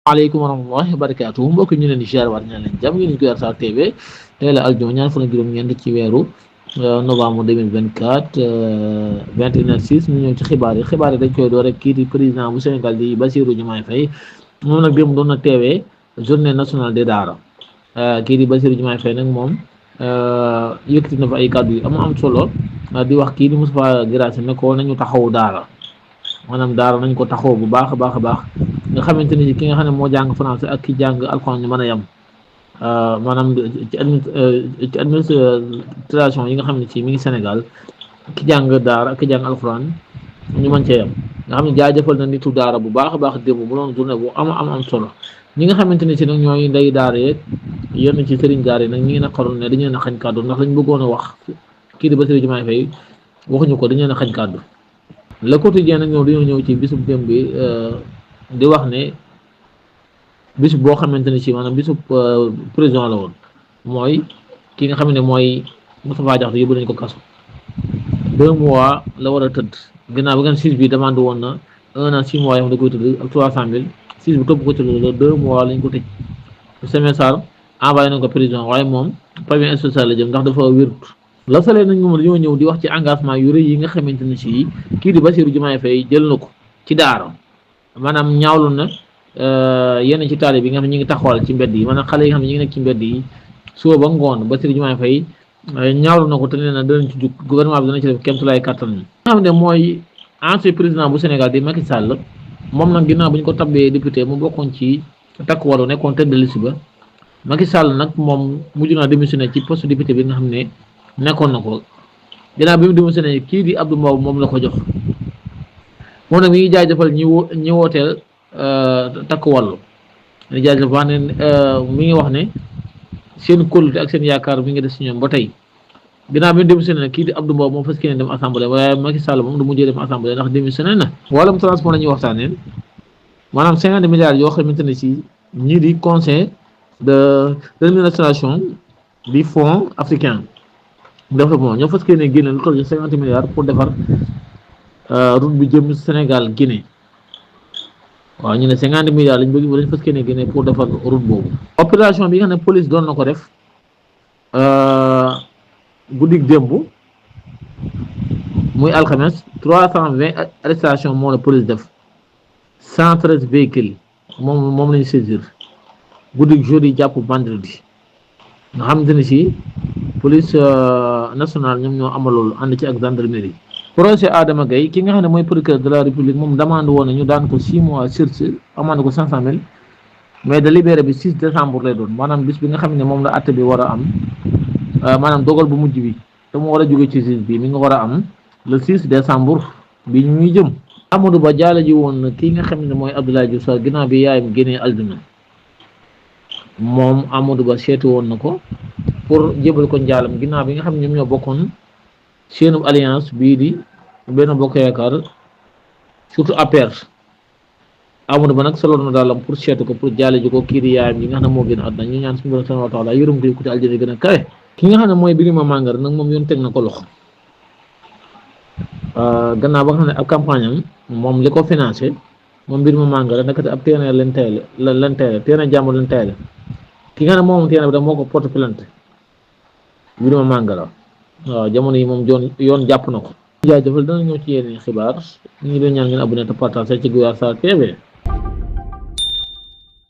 Waaleykum wa rahmatullahi wa barakaatuh mbokk ñu leen di ziar waat ñaan leen jàmm ngeen ñu koy Wassare TV tey la aljuma ñaar fan ak juróom-ñeent ci weeru novembre 2024 21h06 ñu ñëw ci xibaar yi dañ koy door rek kii di président bu Sénégal di Bassirou Diomaye Faye moom nag démb doon na teewee journée nationale des daara kii di Bassirou Diomaye Faye nag moom yëkkati na fa ay kàddu yu am solo di wax kii di Moustapha Guirassy ne ko nañu taxawu daara maanaam daara nañ ko taxaw bu baax a baax nga xamante ni ki nga xam ne moo jàng français ak ki jàng alxuraan ñu mën a yem maanaam ci administration yi nga xam ne ci mi ngi Sénégal ki jàng daara ak ki jàng alxuraan ñu mën cee yem nga xam ne jaajëfal na nitu daara bu baax a baax démb mu doon journée bu am solo ñi nga xamante ne ci nag ñooy ndey daara yeeg yenn ci sëriñ daara yi nag ñi ngi naqaroon ne dañu leen a xañ kàddu ndax lañ bëggoon a wax kii di Bassirou Diomaye Faye waxuñu ko dañu leen a xañ kàddu Le Quotidien nag ñoom dañoo ñëw ci bisub démb bi di wax ne bisub boo xamante ne ci maanaam bisub prison la woon mooy ki nga xam ne mooy Moustapha Diakhaté yóbbu nañ ko kaso 2 mois la war a tëdd ginnaaw bi ngeen 6 bi demande woon na 1 an 6 mois yoo xam da koy tëdd ak 300 000 6 bi topp ko ci loolu 2 mois lañ ko tëj Seme Sarr envoyé nañ ko prison waaye moom pavillon spécial la jëm ndax dafa wérut la salee nañ moom dañoo ñëw di wax ci engagement yu rëy yi nga xamante ne ci kii di Bassirou Diomaye Faye jël na ko ci daara maanaam ñaawlu na yenn ci taali bi nga xam ne ñu ngi taxawal ci mbedd yi maanaam xale yi nga xam ne ñu ngi nekk ci mbedd yi suba ba ngoon Bassirou Diomaye Faye ñaawlu na ko te nee na danañ ci jug gouvernement bi dana ci def kéemtulaay kattan nga xam ne mooy ancien président bu Sénégal di Macky Sall moom nag ginnaaw bu ñu ko tabbee député mu bokkoon ci Takku Wallu nekkoon tête de liste ba Macky Sall nag moom mujj naa démissionné ci poste député bi nga xam ne nekkoon na ko ginnaaw bi mu démissionné kii di Abdou Mbow moom la ko jox moom nag mi ngi jaajëfal ñi wooteel Takku Wallu mi jaajëfal wax ne mi ngi wax ne seen kóolute ak seen yaakaar mi ngi des si ñoom ba tey ginnaaw bi mu démissionné nag kii di Abdou Mbow moom fas yéene dem assemblée waaye Macky Sall moom du mujjee dem assemblée ndax démissionné na. wàllum transport la ñuy waxtaanee maanaam 50 milliards yoo xamante ne si ñii di conseil de l'administration du fonds africain développement ñoo fas yéene génne lu toll ci 50 milliards pour defar route bi jëm Sénégal Guinée waaw ñu ne 50 milliards lañ fas yéene génne pour defar route boobu. opération bi nga xam ne police doon na ko def guddig démb muy alxames 320 arrestation moo la police def 113 véhicules moom lañu saisir guddig jeudi jàpp vendredi nga xamante ne si police nationale ñoom ñoo amaloolu ànd ci ak gendarmerie. procès Adama Gaye ki nga xam ne mooy procureur de la république moom demande woon nañu daan ko 6 mois sursis amande ko 500 000 mais délibéré bi 6 décembre lay doon maanaam bis bi nga xam ne moom la àtte bi war a am maanaam dogal bu mujj bi te mu war a jóge ci juge bi mi nga war a am le 6 décembre bi ñuy jëm. Amadou Ba jaale ji woon kii nga xam ne mooy Abdoulaye Diouf Sarr ginnaaw bi yaayam génnee àdduna moom Amadou Ba seeti woon na ko pour jébal ko njaalam ginnaaw bi nga xam ne ñoom ñoo bokkoon seenu alliance bii di Benno Bokk Yaakaar surtout APR Amadou Ba nag soloon na daalam pour seetu ko pour jaale ji ko kii di yaayam yi nga xam ne moo génn àdduna ñu ñaan suñu borom subhanahu wa taala yërëm ko yëkkati aljana gën a kawe. ki nga xam ne mooy Birima Mangara nag moom yoon teg na ko loxo gannaaw ba nga xam ne ab campagne am moom li ko financé moom Birima Mangara nekkati ab terrain leen teyle terrain jàmbur leen teyle ki nga xam ne moom terrain bi da moo ko porte plainte Birima Mangara waaw jamono yi moom yoon jàpp na ko. jaajëfal dana ñëw ci yeneen xibaar ñu ngi leen ñaan ngeen abonné te partage ci Wassare TV.